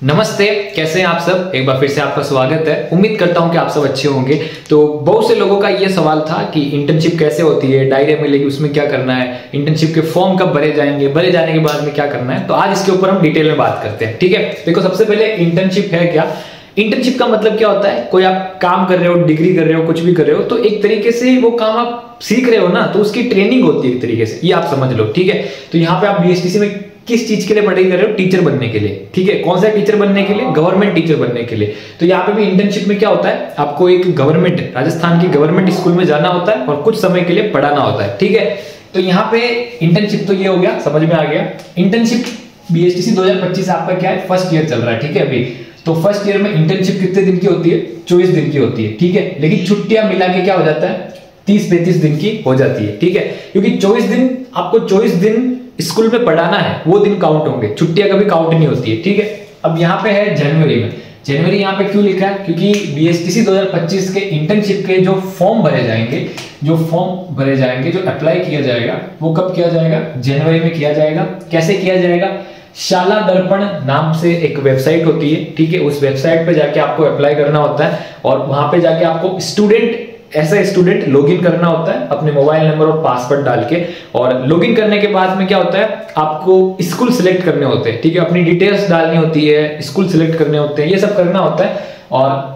नमस्ते, कैसे हैं आप सब। एक बार फिर से आपका स्वागत है। उम्मीद करता हूं कि आप सब अच्छे होंगे। तो बहुत से लोगों का ये सवाल था कि इंटर्नशिप कैसे होती है, डायरी मिलेगी उसमें क्या करना है, इंटर्नशिप के फॉर्म कब भरे जाएंगे, भरे जाने के बाद में क्या करना है। तो आज इसके ऊपर हम डिटेल में बात करते हैं। ठीक है, देखो सबसे पहले इंटर्नशिप है क्या। इंटर्नशिप का मतलब क्या होता है, कोई आप काम कर रहे हो, डिग्री कर रहे हो, कुछ भी कर रहे हो, तो एक तरीके से वो काम आप सीख रहे हो ना, तो उसकी ट्रेनिंग होती है एक तरीके से, ये आप समझ लो। ठीक है, तो यहाँ पे आप बीएसटीसी में किस चीज के लिए पढ़ाई कर रहे हो, टीचर बनने के लिए। ठीक है, कौन सा टीचर बनने के लिए, गवर्नमेंट टीचर बनने के लिए। तो यहाँ पे भी इंटर्नशिप में क्या होता है, आपको एक गवर्नमेंट, राजस्थान की गवर्नमेंट स्कूल में जाना होता है और कुछ समय के लिए पढ़ाना होता है। ठीक है, तो यहाँ पे इंटर्नशिप तो ये हो गया, समझ में आ गया। इंटर्नशिप बीएसटीसी 2025 आपका क्या है, फर्स्ट ईयर चल रहा है। ठीक है, अभी तो फर्स्ट ईयर में इंटर्नशिप कितने दिन की होती है, 24 दिन की होती है। ठीक है, लेकिन छुट्टियां मिला के क्या हो जाता है, 30-35 दिन की हो जाती है। ठीक है, क्योंकि 24 दिन आपको 24 दिन स्कूल में पढ़ाना है, वो दिन काउंट होंगे, छुट्टियां कभी काउंट नहीं होती है। ठीक है, अब यहाँ पे है जनवरी में। जनवरी यहाँ पे क्यों लिखा है, क्योंकि बीएसटीसी 2025 के इंटर्नशिप के जो फॉर्म भरे जाएंगे, जो अप्लाई किया जाएगा, वो कब किया जाएगा, जनवरी में किया जाएगा। कैसे किया जाएगा, शाला दर्पण नाम से एक वेबसाइट होती है। ठीक है, उस वेबसाइट पे जाके आपको अप्लाई करना होता है और वहां पे जाके आपको स्टूडेंट लॉगिन करना होता है अपने मोबाइल नंबर और पासवर्ड डाल के। और लॉगिन करने के बाद में क्या होता है, आपको स्कूल सिलेक्ट करने होते हैं। ठीक है, अपनी डिटेल्स डालनी होती है, स्कूल सिलेक्ट करने होते हैं, ये सब करना होता है और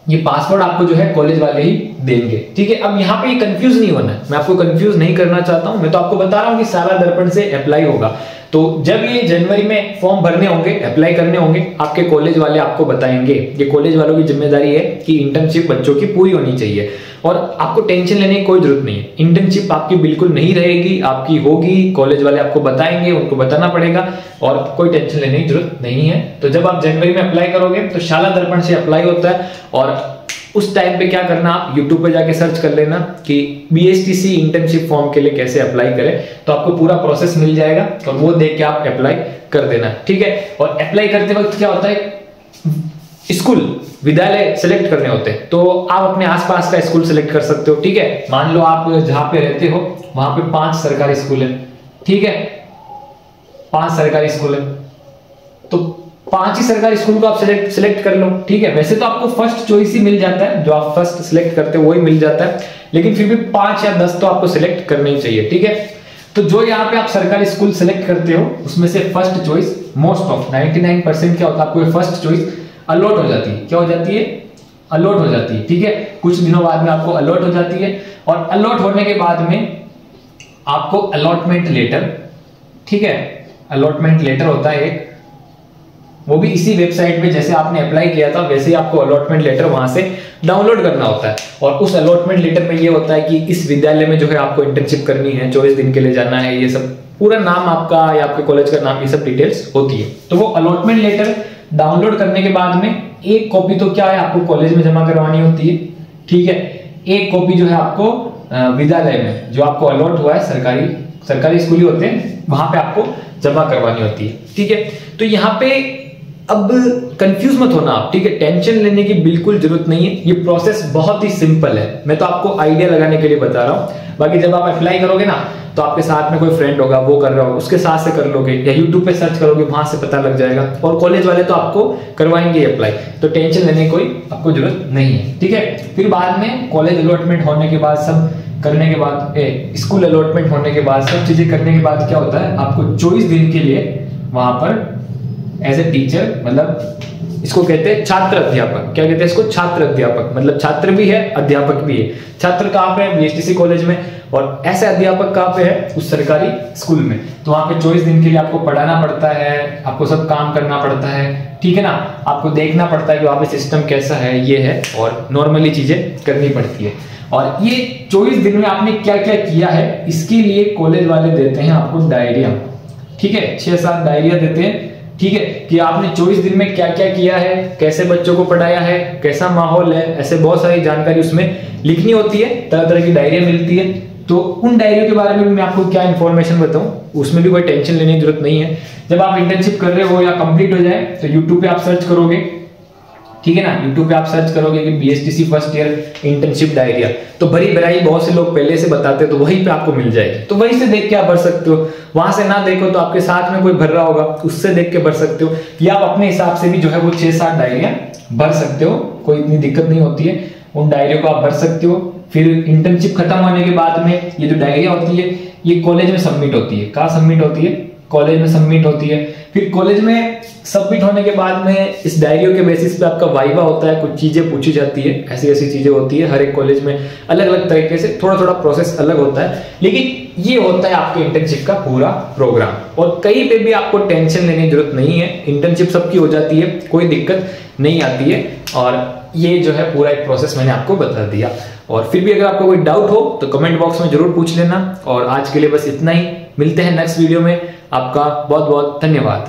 ये पासवर्ड आपको जो है कॉलेज वाले ही देंगे। ठीक है, अब यहाँ पे कंफ्यूज नहीं होना है, मैं आपको कंफ्यूज नहीं करना चाहता हूं, मैं तो आपको बता रहा हूँ कि शाला दर्पण से अप्लाई होगा। तो जब ये जनवरी में फॉर्म भरने होंगे, अप्लाई करने होंगे, आपके कॉलेज वाले आपको बताएंगे। ये कॉलेज वालों की जिम्मेदारी है कि इंटर्नशिप बच्चों की पूरी होनी चाहिए और आपको टेंशन लेने की कोई जरूरत नहीं है। इंटर्नशिप आपकी बिल्कुल नहीं रहेगी, आपकी होगी, कॉलेज वाले आपको बताएंगे, उनको बताना पड़ेगा और कोई टेंशन लेने की जरूरत नहीं है। तो जब आप जनवरी में अप्लाई करोगे तो शाला दर्पण से अप्लाई होता है और उस टाइम पे क्या करना, आप YouTube पे जाके सर्च कर लेना कि बीएसटीसी इंटर्नशिप फॉर्म के लिए कैसे अप्लाई करें, तो आपको पूरा प्रोसेस मिल जाएगा और वो देख के आप अप्लाई कर देना। ठीक है, और अप्लाई करते वक्त क्या होता है, स्कूल विद्यालय सिलेक्ट करने होते हैं। तो आप अपने आसपास का स्कूल सिलेक्ट कर सकते हो। ठीक है, मान लो आप जहां पे रहते हो वहां पे 5 सरकारी स्कूल है। ठीक है, 5 सरकारी स्कूल है, तो 5 ही सरकारी स्कूल को आप सिलेक्ट कर लो। ठीक है, वैसे तो आपको फर्स्ट चॉइस ही मिल जाता है, जो आप फर्स्ट सिलेक्ट करते हो वही मिल जाता है, लेकिन फिर भी 5 या 10 तो आपको सिलेक्ट करने ही चाहिए। ठीक है, तो जो यहाँ पे आप सरकारी स्कूल सिलेक्ट करते हो उसमें से फर्स्ट चॉइस मोस्ट ऑफ 99% क्या होता है, आपको फर्स्ट चॉइस अलॉट हो जाती है। क्या हो जाती है, अलॉट हो जाती है। ठीक है, कुछ दिनों बाद में आपको अलॉट हो जाती है और अलॉट होने के बाद में आपको अलॉटमेंट लेटर, ठीक है, अलॉटमेंट लेटर होता है एक, वो भी इसी वेबसाइट पे जैसे आपने अप्लाई किया था वैसे ही आपको अलॉटमेंट लेटर वहां से डाउनलोड करना होता है। और उस अलॉटमेंट लेटर में ये होता है कि इस विद्यालय में जो है आपको इंटर्नशिप करनी है, 24 दिन के लिए जाना है, ये सब पूरा नाम आपका या आपके कॉलेज का नाम, ये सब डिटेल्स होती है। तो वो अलॉटमेंट लेटर डाउनलोड करने के बाद में एक कॉपी तो क्या है आपको कॉलेज में जमा करवानी होती है। ठीक है, एक कॉपी जो है आपको विद्यालय में जो आपको अलॉट हुआ है, सरकारी स्कूल ही होते हैं, वहां पे आपको जमा करवानी होती है। ठीक है, तो यहाँ पे अब कंफ्यूज मत होना आप। ठीक है, टेंशन लेने की बिल्कुल जरूरत नहीं है, ये प्रोसेस बहुत ही सिंपल है। मैं तो आपको आइडिया लगाने के लिए बता रहा हूँ, बाकी जब आप अप्लाई करोगे ना तो आपके साथ में कोई फ्रेंड होगा, वो कर रहा होगा, उसके साथ से कर लोगे या यूट्यूब पे सर्च करोगे, वहां से पता लग जाएगा और कॉलेज वाले तो आपको करवाएंगे अप्लाई, तो टेंशन लेने की कोई आपको जरूरत नहीं है। ठीक है, फिर बाद में कॉलेज अलॉटमेंट होने के बाद, सब करने के बाद, स्कूल अलॉटमेंट होने के बाद, सब चीजें करने के बाद क्या होता है, आपको 24 दिन के लिए वहां पर एज ए टीचर, मतलब इसको कहते हैं छात्र अध्यापक। क्या कहते हैं इसको, छात्र अध्यापक, मतलब छात्र भी है अध्यापक भी है। छात्र कहाँ पे है, बीएसटीसी कॉलेज में, और ऐसे अध्यापक कहाँ पे है, उस सरकारी स्कूल में। तो वहां पे 24 दिन के लिए आपको पढ़ाना पड़ता है, आपको सब काम करना पड़ता है। ठीक है ना, आपको देखना पड़ता है कि वहां पे सिस्टम कैसा है, ये है, और नॉर्मली चीजें करनी पड़ती है। और ये 24 दिन में आपने क्या क्या किया है, इसके लिए कॉलेज वाले देते हैं आपको डायरिया। ठीक है, 6-7 डायरिया देते हैं। ठीक है, कि आपने 24 दिन में क्या क्या किया है, कैसे बच्चों को पढ़ाया है, कैसा माहौल है, ऐसे बहुत सारी जानकारी उसमें लिखनी होती है। तरह तरह की डायरिया मिलती है, तो उन डायरियों के बारे में भी मैं आपको क्या इन्फॉर्मेशन बताऊं, उसमें भी कोई टेंशन लेने की जरूरत नहीं है। जब आप इंटर्नशिप कर रहे हो या कंप्लीट हो जाए तो यूट्यूब पे आप सर्च करोगे ठीक है ना। यूट्यूब पे आप सर्च करोगे कि BSTC first year internship diarrhoea, तो भरी भराई बहुत से लोग पहले से बताते हैं, तो वहीं पे आपको मिल जाएगी। तो वहीं से देख के आप भर सकते हो। वहां से ना देखो तो आपके साथ में कोई भर रहा होगा, उससे देख के भर सकते हो, या आप अपने हिसाब से भी जो है वो 6-7 डायरिया भर सकते हो। कोई इतनी दिक्कत नहीं होती है, उन डायरियों को आप भर सकते हो। फिर इंटर्नशिप खत्म होने के बाद में ये जो डायरिया होती है ये कॉलेज में सबमिट होती है। कहाँ सबमिट होती है? कॉलेज में सबमिट होती है। फिर कॉलेज में सबमिट होने के बाद में इस डायरियों के बेसिस पे आपका वाइवा होता है, कुछ चीजें पूछी जाती है, ऐसी ऐसी चीजें होती है। हर एक कॉलेज में अलग अलग तरीके से थोड़ा थोड़ा प्रोसेस अलग होता है, लेकिन ये होता है आपके इंटर्नशिप का पूरा प्रोग्राम। और कहीं पे भी आपको टेंशन लेने की जरूरत नहीं है, इंटर्नशिप सबकी हो जाती है, कोई दिक्कत नहीं आती है। और ये जो है पूरा एक प्रोसेस मैंने आपको बता दिया। और फिर भी अगर आपको कोई डाउट हो तो कमेंट बॉक्स में जरूर पूछ लेना। और आज के लिए बस इतना ही, मिलते हैं नेक्स्ट वीडियो में। आपका बहुत बहुत धन्यवाद।